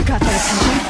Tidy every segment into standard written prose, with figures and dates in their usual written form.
Got their attention.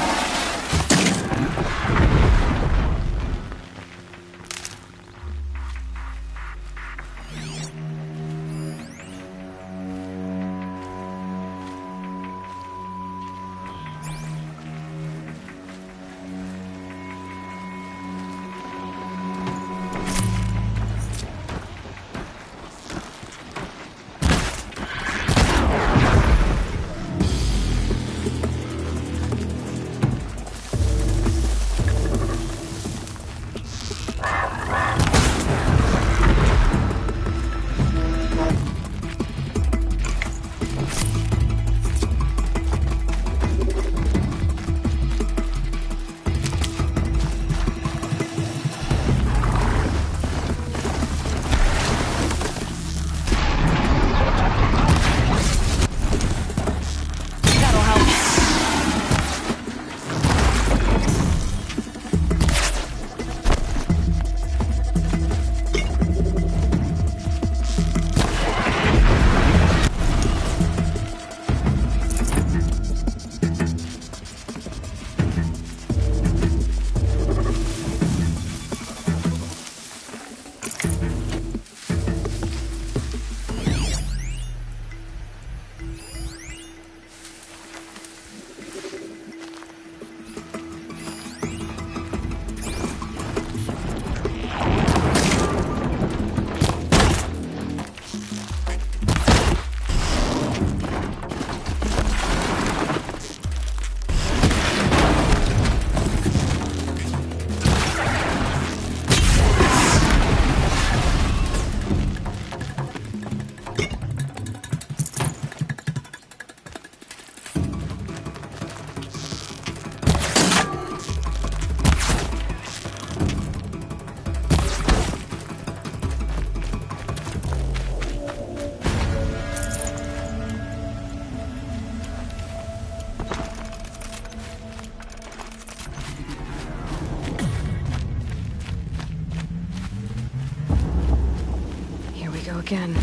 Again.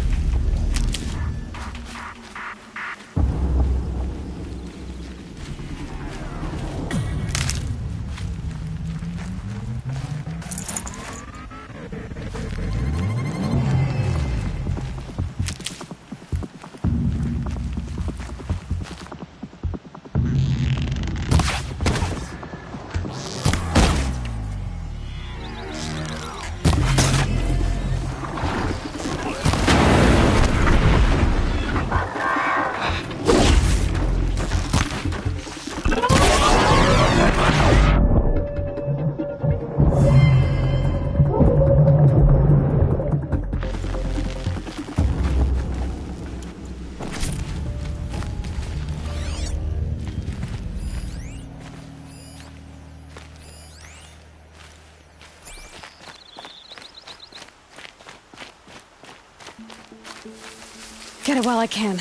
Get it while I can.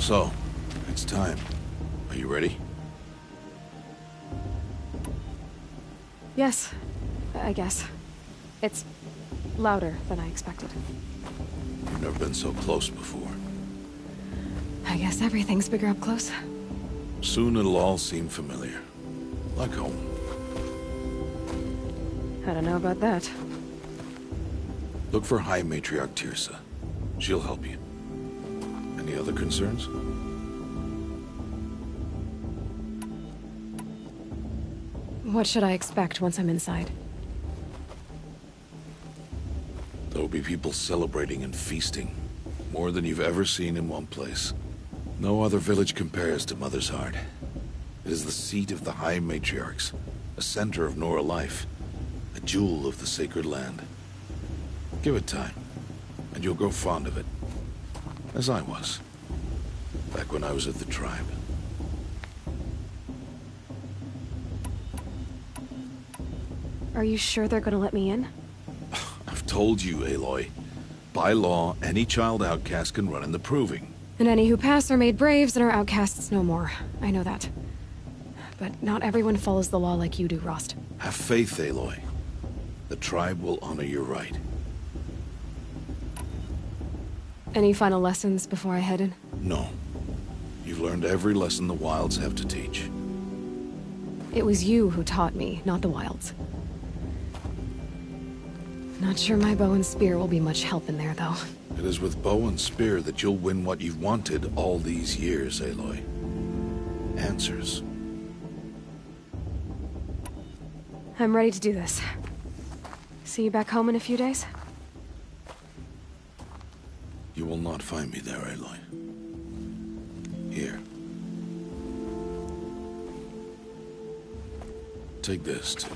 So, it's time. Are you ready? Yes, I guess. It's louder than I expected. You've never been so close before. I guess everything's bigger up close. Soon it'll all seem familiar. Like home. I don't know about that. Look for High Matriarch Teersa. She'll help you. Any other concerns? What should I expect once I'm inside? There'll be people celebrating and feasting. More than you've ever seen in one place. No other village compares to Mother's Heart. It is the seat of the High Matriarchs, a center of Nora life, a jewel of the sacred land. Give it time, and you'll grow fond of it. As I was, back when I was at the tribe. Are you sure they're gonna let me in? I've told you, Aloy. By law, any child outcast can run in the Proving. And any who pass are made braves and are outcasts no more. I know that. But not everyone follows the law like you do, Rost. Have faith, Aloy. The tribe will honor your right. Any final lessons before I head in? No. You've learned every lesson the Wilds have to teach. It was you who taught me, not the Wilds. Not sure my bow and spear will be much help in there, though. It is with bow and spear that you'll win what you've wanted all these years, Aloy. Answers. I'm ready to do this. See you back home in a few days? You will not find me there, Aloy. Here. Take this to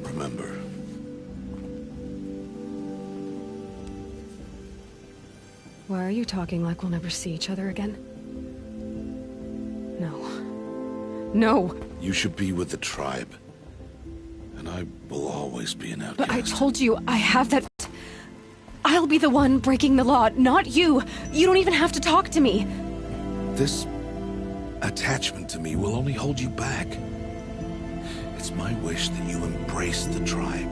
remember. Why are you talking like we'll never see each other again? No. No! You should be with the tribe. And I will always be an outcast. But I told you, I have that... I'll be the one breaking the law, not you! You don't even have to talk to me! This attachment to me will only hold you back. It's my wish that you embrace the tribe.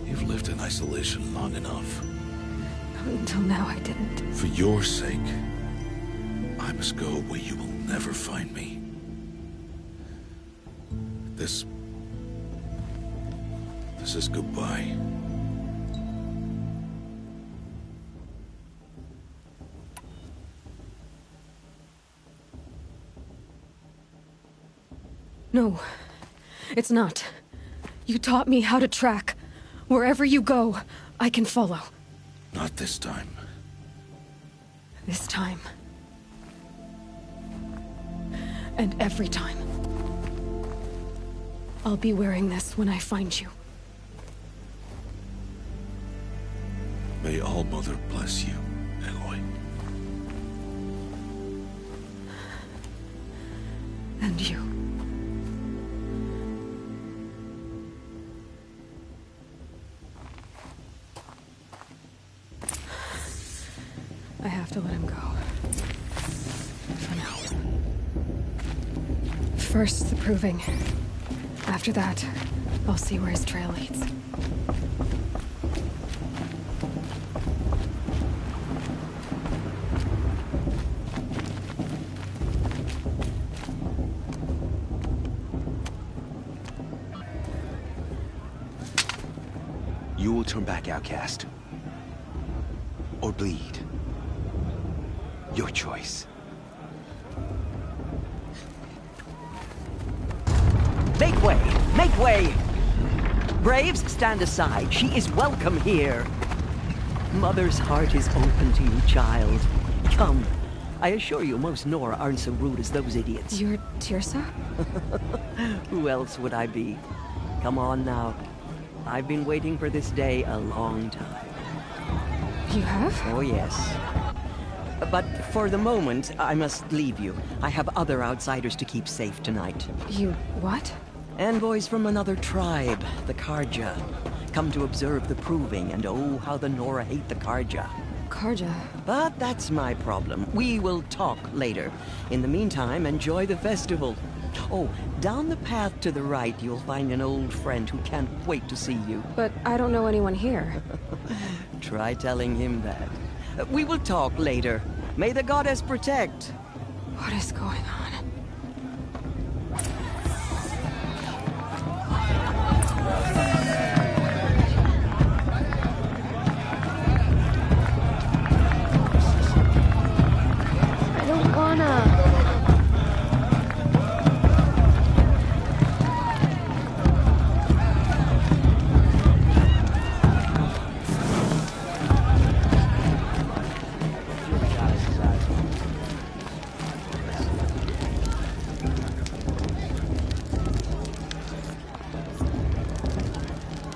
You've lived in isolation long enough. Until now, I didn't. For your sake, I must go where you will never find me. This is goodbye. No, it's not. You taught me how to track. Wherever you go, I can follow. Not this time. This time. And every time. I'll be wearing this when I find you. May All-Mother bless you, Aloy. And you. I have to let him go. For now. First, the Proving. After that, I'll see where his trail leads. You will turn back, outcast. Or bleed. Your choice. Make way! Make way! Braves, stand aside. She is welcome here. Mother's heart is open to you, child. Come. I assure you, most Nora aren't so rude as those idiots. You're Teersa? Who else would I be? Come on now. I've been waiting for this day a long time. You have? Oh, yes. But for the moment, I must leave you. I have other outsiders to keep safe tonight. You... what? Envoys from another tribe, the Carja. Come to observe the Proving, and oh, how the Nora hate the Carja. Karja. But that's my problem. We will talk later. In the meantime, enjoy the festival. Oh, down the path to the right, you'll find an old friend who can't wait to see you. But I don't know anyone here. Try telling him that. We will talk later. May the goddess protect. What is going on? I don't wanna.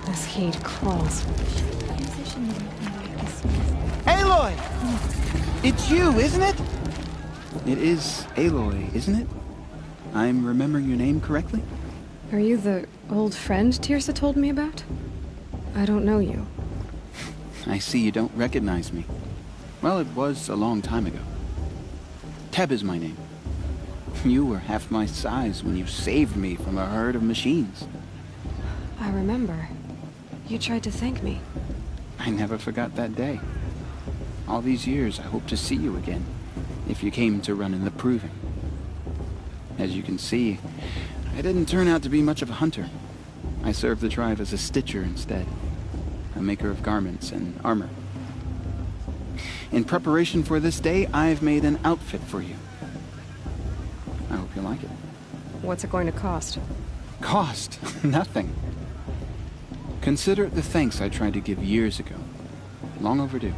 This heat crawls. Aloy! It's you, isn't it? It is Aloy, isn't it? I'm remembering your name correctly? Are you the old friend Tirsa told me about? I don't know you. I see you don't recognize me. Well, it was a long time ago. Teb is my name. You were half my size when you saved me from a herd of machines. I remember. You tried to thank me. I never forgot that day. All these years, I hope to see you again, if you came to run in the Proving. As you can see, I didn't turn out to be much of a hunter. I served the tribe as a stitcher instead, a maker of garments and armor. In preparation for this day, I've made an outfit for you. I hope you like it. What's it going to cost? Cost? Nothing. Consider it the thanks I tried to give years ago. Long overdue.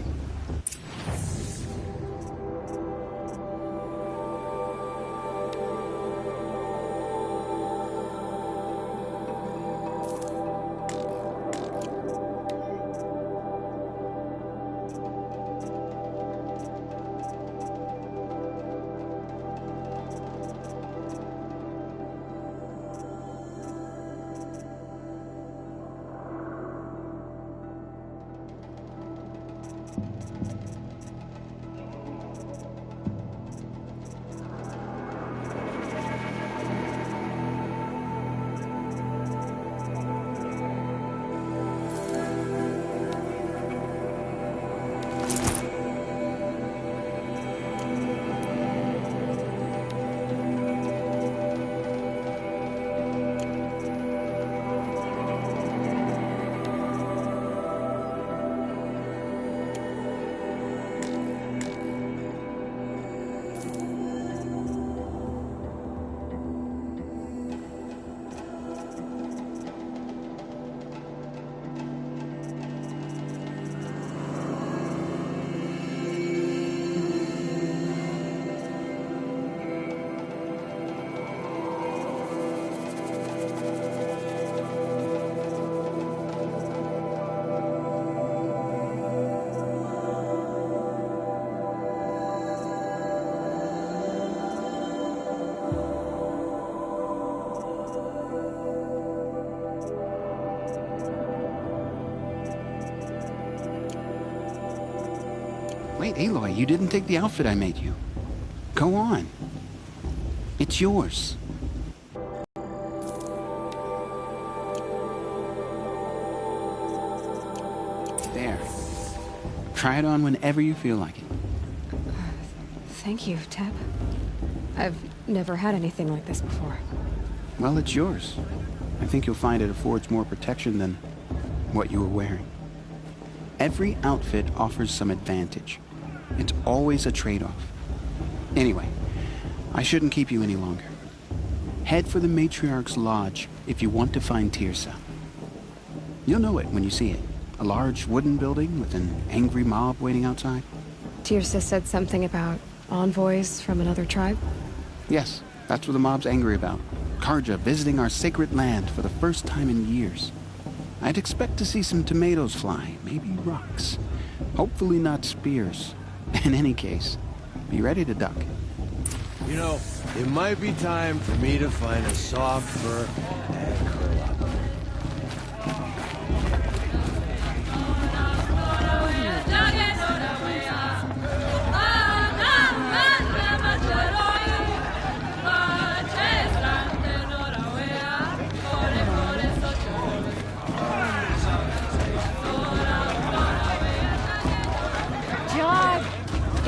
Wait, Aloy, you didn't take the outfit I made you. Go on. It's yours. There. Try it on whenever you feel like it. Thank you, Teb. I've never had anything like this before. Well, it's yours. I think you'll find it affords more protection than what you were wearing. Every outfit offers some advantage. It's always a trade-off. Anyway, I shouldn't keep you any longer. Head for the Matriarch's Lodge if you want to find Tirsa. You'll know it when you see it. A large wooden building with an angry mob waiting outside. Tirsa said something about envoys from another tribe? Yes, that's what the mob's angry about. Karja visiting our sacred land for the first time in years. I'd expect to see some tomatoes fly, maybe rocks. Hopefully not spears. In any case, be ready to duck. You know, it might be time for me to find a soft fur and curl up.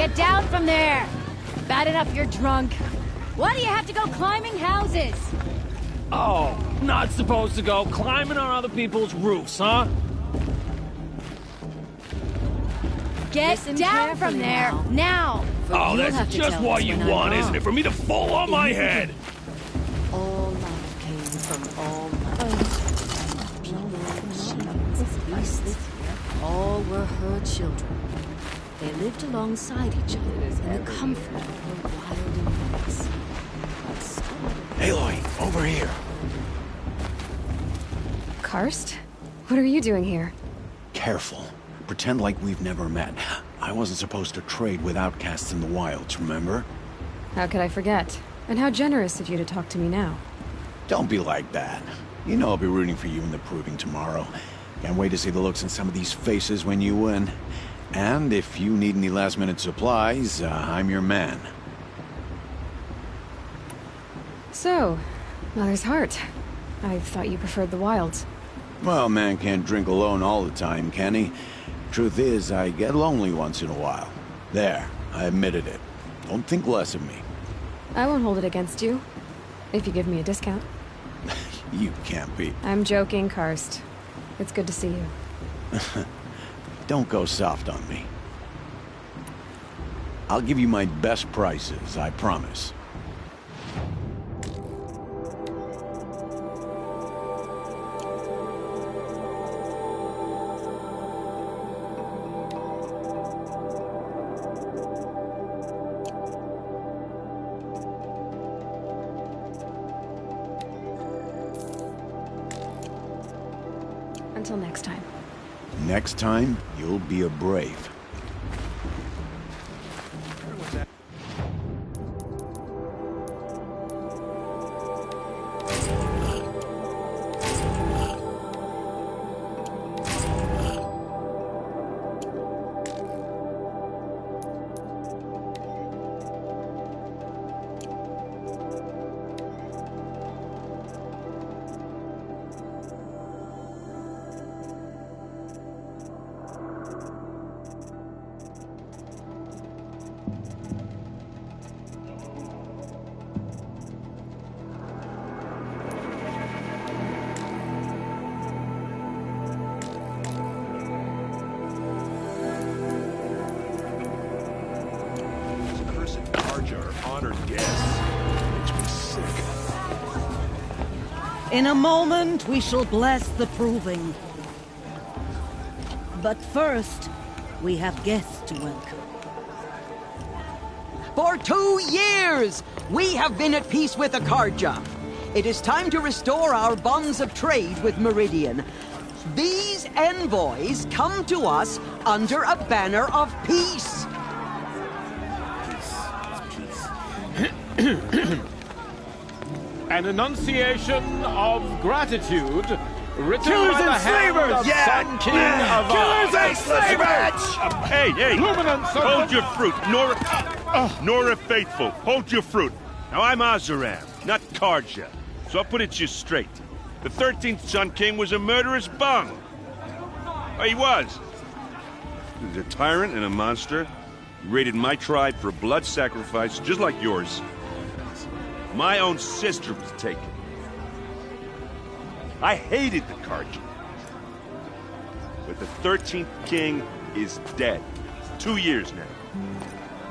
Get down from there! Bad enough you're drunk. Why do you have to go climbing houses? Oh, not supposed to go climbing on other people's roofs, huh? Get Listen down from carefully there, now! Oh, You'll have that's to just tell what us you when I'm want, isn't wrong. it? For me to fall on my head! All life came from all life. People, sheep, beasts, all were her children. They lived alongside each other in the comfort of her wild embrace. But started Aloy, over here. Karst? What are you doing here? Careful. Pretend like we've never met. I wasn't supposed to trade with outcasts in the wilds, remember? How could I forget? And how generous of you to talk to me now. Don't be like that. You know I'll be rooting for you in the proving tomorrow. Can't wait to see the looks in some of these faces when you win. And if you need any last-minute supplies, I'm your man. So, Mother's Heart. I thought you preferred the wilds. Well, man can't drink alone all the time, can he? Truth is, I get lonely once in a while. There, I admitted it. Don't think less of me. I won't hold it against you. If you give me a discount. You can't be. I'm joking, Karst. It's good to see you. Don't go soft on me. I'll give you my best prices, I promise. Until next time. Next time, you'll be a brave. In a moment, we shall bless the proving. But first, we have guests to welcome. For 2 years, we have been at peace with Akarja. It is time to restore our bonds of trade with Meridian. These envoys come to us under a banner of peace. An enunciation of gratitude written Killers by the and hand slavers! of Sun King of Killers and slavers! Hey, hey! Luminance of Hold the- your fruit, Nora Faithful. Hold your fruit. Now I'm Azaram, not Karja, so I'll put it you straight. The 13th Sun King was a murderous bung. Oh, he was. He was a tyrant and a monster. He raided my tribe for a blood sacrifice, just like yours. My own sister was taken. I hated the Karja. But the 13th king is dead. 2 years now.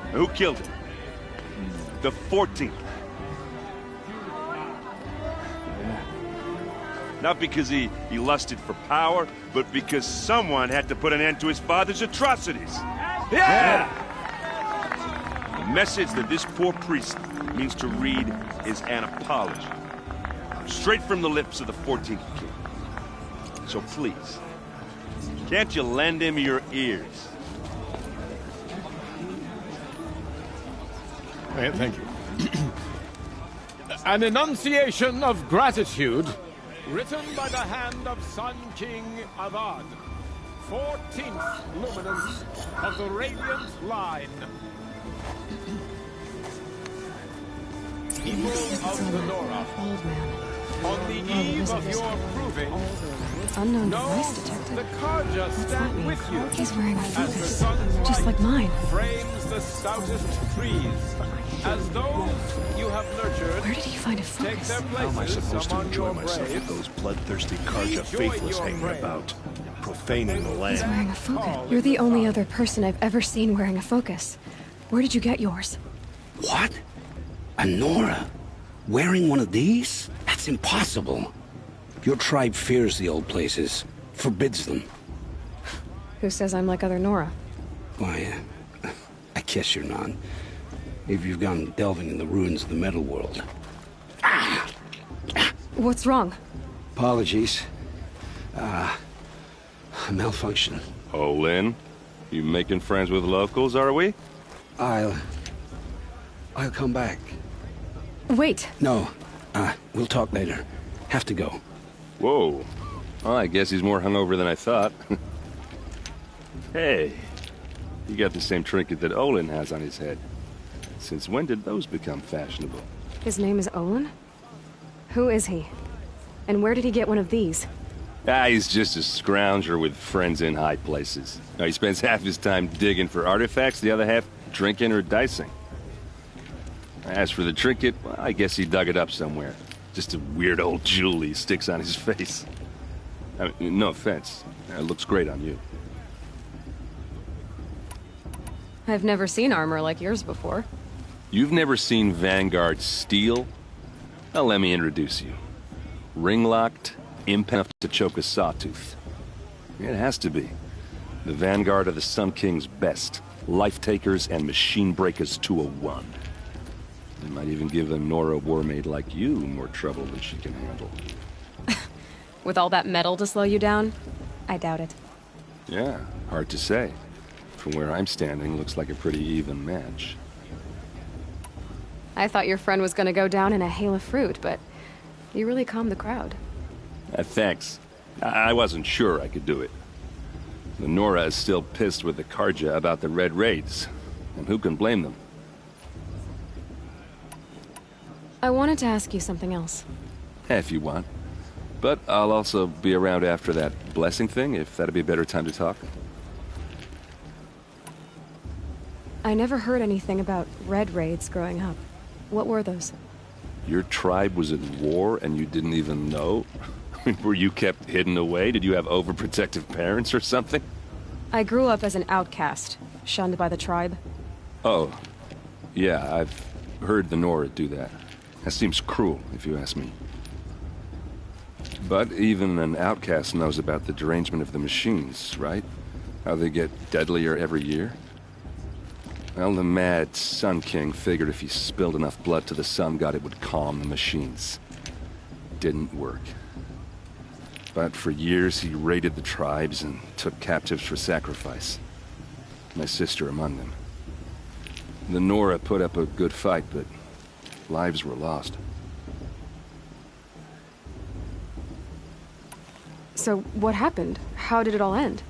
And who killed him? The 14th. Not because he lusted for power, but because someone had to put an end to his father's atrocities. Yeah! The message that this poor priest means to read is an apology. Straight from the lips of the 14th king. So please, can't you lend him your ears? Thank you. An enunciation of gratitude written by the hand of Sun King Avad, 14th luminance of the Radiant Line. People of the Nora, On the eve of your proving, Unknown know device detected. the Karja stand with you. He's wearing a As the focus, sun's just light like mine. frames the stoutest trees. As those you have nurtured, Where did he find a take focus? their How am I places supposed to among enjoy your myself with braves? those bloodthirsty Karja Rejoin faithless your hanging braves. about, profaning the He's land? wearing a focus. You're the only other person I've ever seen wearing a focus. Where did you get yours? What? A Nora? Wearing one of these? That's impossible. Your tribe fears the old places, forbids them. Who says I'm like other Nora? Why, I guess you're not. If you've gone delving in the ruins of the metal world. What's wrong? Apologies. A malfunction. Oh, Lynn? You making friends with locals, are we? I'll come back. Wait. No, we'll talk later. Have to go. Whoa. Well, I guess he's more hungover than I thought. Hey, you got the same trinket that Olin has on his head. Since when did those become fashionable? His name is Olin? Who is he? And where did he get one of these? He's just a scrounger with friends in high places. He spends half his time digging for artifacts, the other half drinking or dicing. As for the trinket, well, I guess he dug it up somewhere. Just a weird old jewel he sticks on his face. I mean, no offense. It looks great on you. I've never seen armor like yours before. You've never seen Vanguard steel? Well, let me introduce you. Ring-locked, enough to choke a sawtooth. It has to be. The Vanguard of the Sun King's best. Life-takers and machine breakers to a one. They might even give a Nora warmaid like you more trouble than she can handle. With all that metal to slow you down? I doubt it. Yeah, hard to say. From where I'm standing, looks like a pretty even match. I thought your friend was gonna go down in a hail of fruit, but you really calmed the crowd. Thanks. I wasn't sure I could do it. The Nora is still pissed with the Karja about the Red Raids, and who can blame them? I wanted to ask you something else. If you want. But I'll also be around after that blessing thing, if that'd be a better time to talk. I never heard anything about Red Raids growing up. What were those? Your tribe was at war and you didn't even know? Were you kept hidden away? Did you have overprotective parents or something? I grew up as an outcast, shunned by the tribe. Oh. Yeah, I've heard the Nora do that. That seems cruel, if you ask me. But even an outcast knows about the derangement of the machines, right? How they get deadlier every year? Well, the mad Sun King figured if he spilled enough blood to the Sun God, it would calm the machines. Didn't work. But for years, he raided the tribes and took captives for sacrifice. My sister among them. The Nora put up a good fight, but lives were lost. So, what happened? How did it all end?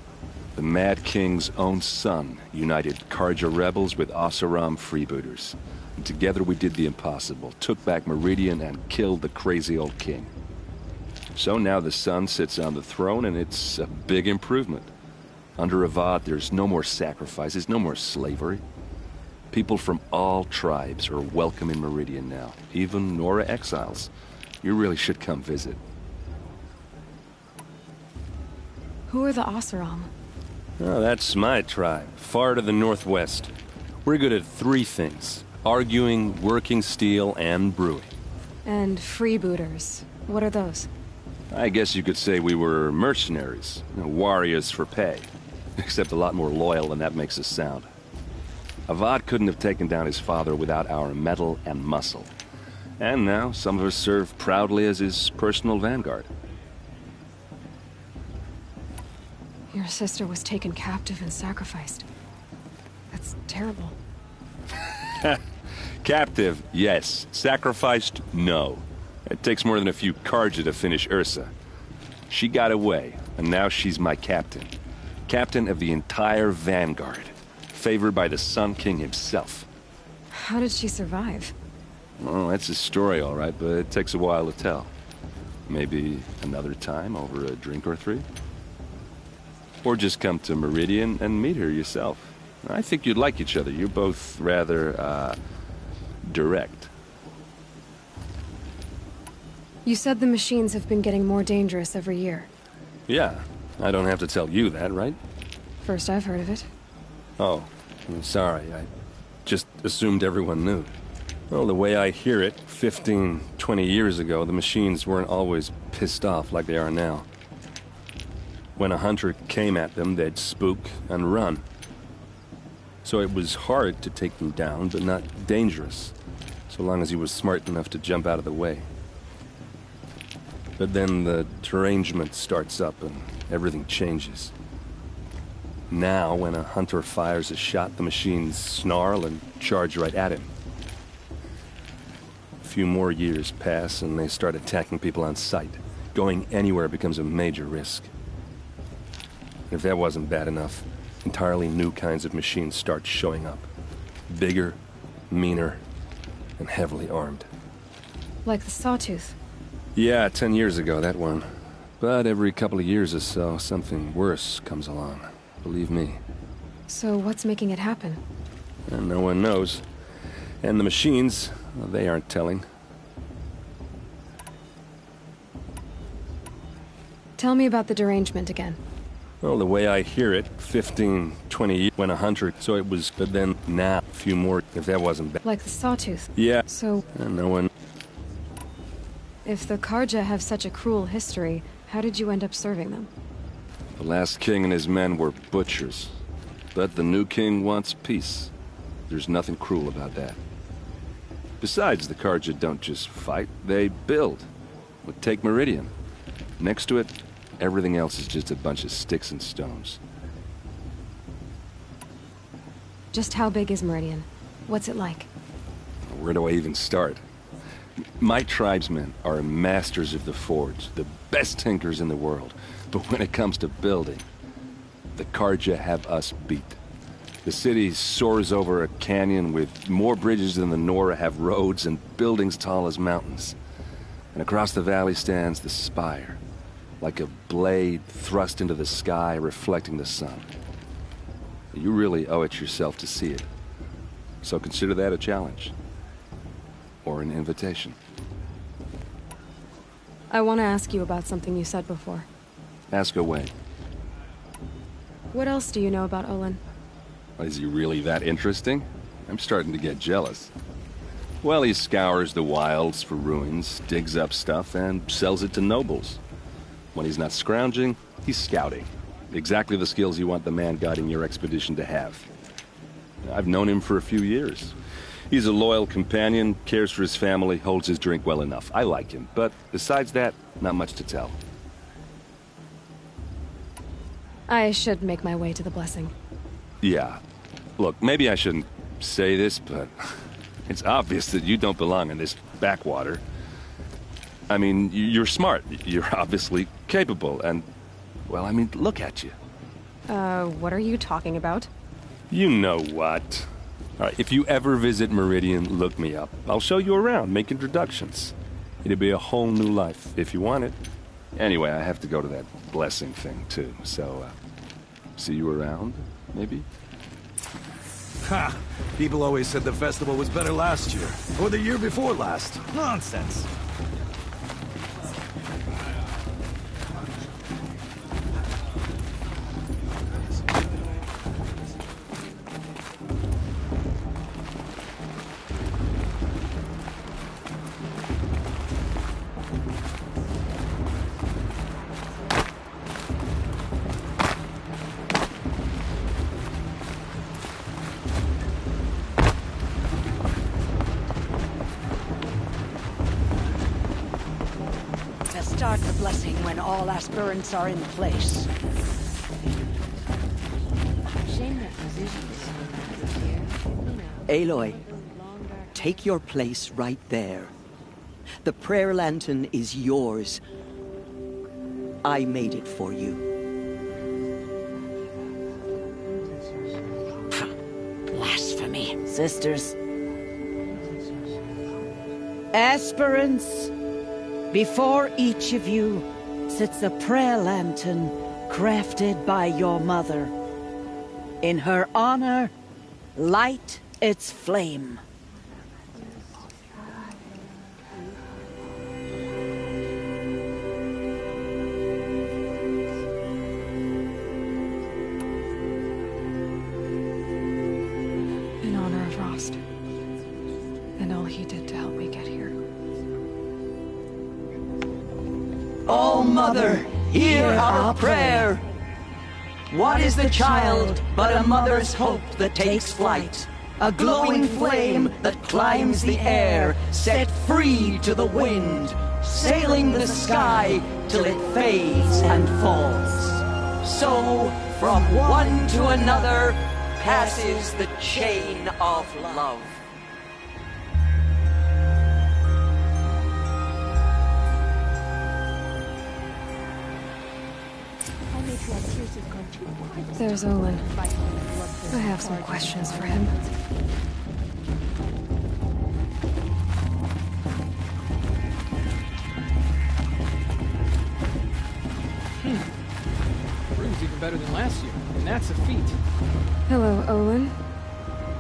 The Mad King's own son united Karja rebels with Oseram freebooters. And together we did the impossible, took back Meridian and killed the crazy old king. So now the son sits on the throne and it's a big improvement. Under Avad, there's no more sacrifices, no more slavery. People from all tribes are welcome in Meridian now, even Nora exiles. You really should come visit. Who are the Oseram? Oh, that's my tribe, far to the northwest. We're good at three things: arguing, working steel, and brewing. And freebooters. What are those? I guess you could say we were mercenaries, warriors for pay. Except a lot more loyal than that makes us sound. Avad couldn't have taken down his father without our metal and muscle. And now, some of us serve proudly as his personal vanguard. Your sister was taken captive and sacrificed. That's terrible. Captive, yes. Sacrificed, no. It takes more than a few Karja to finish Ursa. She got away, and now she's my captain. Captain of the entire Vanguard. Favored by the Sun King himself. How did she survive? Well, that's a story, all right, but it takes a while to tell. Maybe another time over a drink or three? Or just come to Meridian and meet her yourself. I think you'd like each other. You're both rather, direct. You said the machines have been getting more dangerous every year. Yeah, I don't have to tell you that, right? First I've heard of it. Oh, I'm sorry. I just assumed everyone knew. Well, the way I hear it, 15, 20 years ago, the machines weren't always pissed off like they are now. When a hunter came at them, they'd spook and run. So it was hard to take them down, but not dangerous, so long as he was smart enough to jump out of the way. But then the derangement starts up and everything changes. Now, when a hunter fires a shot, the machines snarl and charge right at him. A few more years pass and they start attacking people on sight. Going anywhere becomes a major risk. If that wasn't bad enough, entirely new kinds of machines start showing up. Bigger, meaner, and heavily armed. Like the Sawtooth. Yeah, 10 years ago, that one. But every couple of years or so, something worse comes along. Believe me. So what's making it happen? And no one knows. And the machines, well, they aren't telling. Tell me about the derangement again. Well, the way I hear it, 15, 20 years when a hunter, so it was, but then now, a few more, if that wasn't bad. Like the Sawtooth. Yeah. So... And no one... If the Karja have such a cruel history, how did you end up serving them? The last king and his men were butchers. But the new king wants peace. There's nothing cruel about that. Besides, the Karja don't just fight, they build. But take Meridian. Next to it, everything else is just a bunch of sticks and stones. Just how big is Meridian? What's it like? Where do I even start? My tribesmen are masters of the forge, the best tinkers in the world. But when it comes to building, the Karja have us beat. The city soars over a canyon with more bridges than the Nora have roads and buildings tall as mountains. And across the valley stands the spire, like a blade thrust into the sky reflecting the sun. You really owe it yourself to see it. So consider that a challenge. Or an invitation. I want to ask you about something you said before. Ask away. What else do you know about Olin? Is he really that interesting? I'm starting to get jealous. Well, he scours the wilds for ruins, digs up stuff, and sells it to nobles. When he's not scrounging, he's scouting. Exactly the skills you want the man guiding your expedition to have. I've known him for a few years. He's a loyal companion, cares for his family, holds his drink well enough. I like him, but besides that, not much to tell. I should make my way to the blessing. Yeah. Look, maybe I shouldn't say this, but it's obvious that you don't belong in this backwater. I mean, you're smart. You're obviously capable, and, well, I mean, look at you. What are you talking about? You know what. All right, if you ever visit Meridian, look me up. I'll show you around, make introductions. It'll be a whole new life, if you want it. Anyway, I have to go to that blessing thing, too, so, see you around, maybe? Ha! People always said the festival was better last year, or the year before last. Nonsense. Start the blessing when all aspirants are in place. Aloy, take your place right there. The prayer lantern is yours. I made it for you. Blasphemy. Sisters. Aspirants, Before each of you sits a prayer lantern crafted by your mother. In her honor, light its flame. In honor of Rost. And all he did to help me get here. Oh, Mother, hear our prayer. What is the child but a mother's hope that takes flight? A glowing flame that climbs the air, set free to the wind, sailing the sky till it fades and falls. So, from one to another, passes the chain of love. There's Olin. I have some questions for him. Room's even better than last year, and that's a feat. Hello, Olin.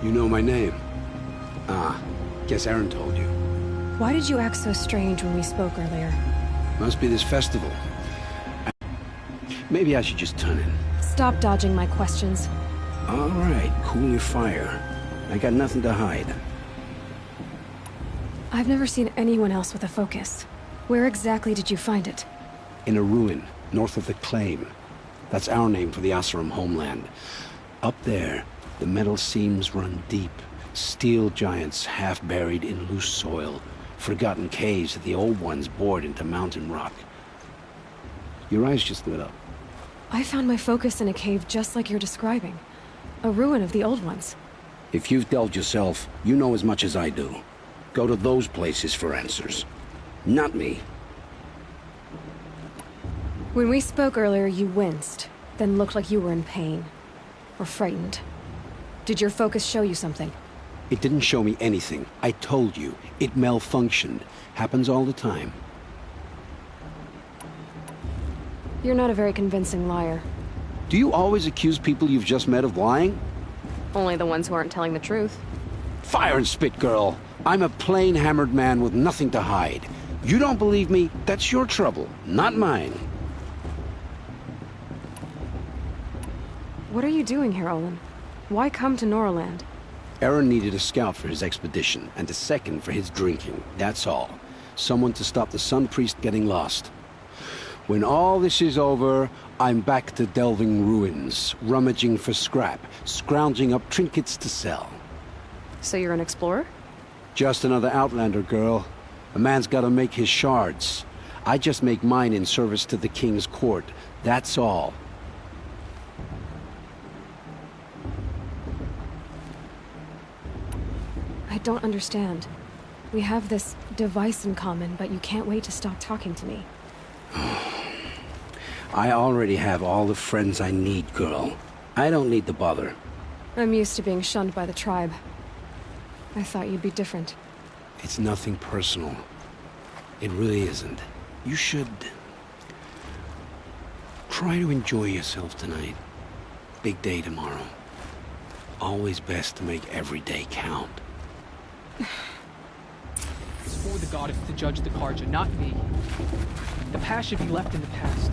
You know my name? Ah, guess Aaron told you. Why did you act so strange when we spoke earlier? Must be this festival. Maybe I should just turn in. Stop dodging my questions. All right, cool your fire. I got nothing to hide. I've never seen anyone else with a focus. Where exactly did you find it? In a ruin, north of the Claim. That's our name for the Oseram homeland. Up there, the metal seams run deep. Steel giants half buried in loose soil. Forgotten caves that the old ones bored into mountain rock. Your eyes just lit up. I found my focus in a cave just like you're describing. A ruin of the old ones. If you've delved yourself, you know as much as I do. Go to those places for answers. Not me. When we spoke earlier, you winced, then looked like you were in pain. Or frightened. Did your focus show you something? It didn't show me anything. I told you. It malfunctioned. Happens all the time. You're not a very convincing liar. Do you always accuse people you've just met of lying? Only the ones who aren't telling the truth. Fire and spit, girl. I'm a plain hammered man with nothing to hide. You don't believe me? That's your trouble, not mine. What are you doing here, Olin? Why come to Noraland? Aaron needed a scout for his expedition, and a second for his drinking. That's all. Someone to stop the Sun Priest getting lost. When all this is over, I'm back to delving ruins, rummaging for scrap, scrounging up trinkets to sell. So you're an explorer? Just another Outlander, girl. A man's gotta make his shards. I just make mine in service to the King's court. That's all. I don't understand. We have this device in common, but you can't wait to stop talking to me. I already have all the friends I need, girl. I don't need the bother. I'm used to being shunned by the tribe. I thought you'd be different. It's nothing personal. It really isn't. You should... try to enjoy yourself tonight. Big day tomorrow. Always best to make every day count. It's for the goddess to judge the Carja, not me. The past should be left in the past.